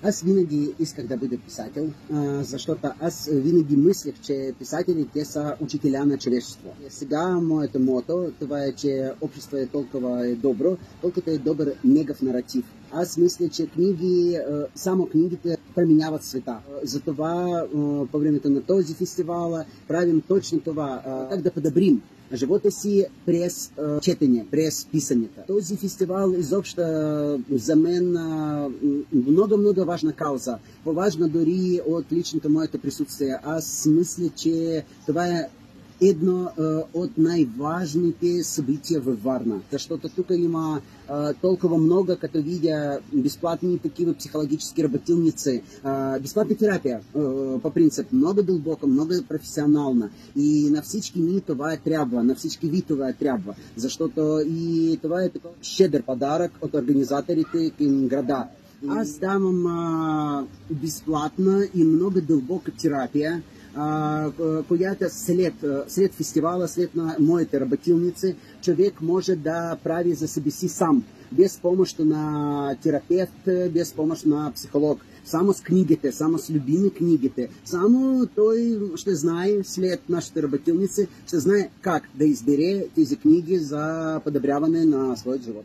Аз винаги исках да бъда писател, защото аз винаги мислех, че писателите са учителя на човечество. Сега моето мото, това е, че общество е толкова добро, колкото е добър негов наратив. Аз мисля, че само книгите променяват света. Затова по времето на този фестивал правим точно това, как да подобрим живота си през четене, през писането. Този фестивал изобщо за мен много важна кауза. По-важна дори от личното моето присъствие. Аз мисля, че това е едно от най-важните събития във Варна. Защото тук има толкова много, като видя безплатни такива психологически работилници, безплатна терапия, по принцип, много дълбока, много професионална. И на всички ни това трябва, на всички ви това трябва. Защото и това е такъв щедър подарък от организаторите към града. Аз давам безплатна и много дълбока терапия, която след фестивала, след моите работилници, човек може да прави за себе си сам, без помощ на терапевт, без помощ на психолог. Само с книгите, само с любими книгите. Само той ще знае, след нашите работилници, ще знае как да избере тези книги за подобряване на своят живот.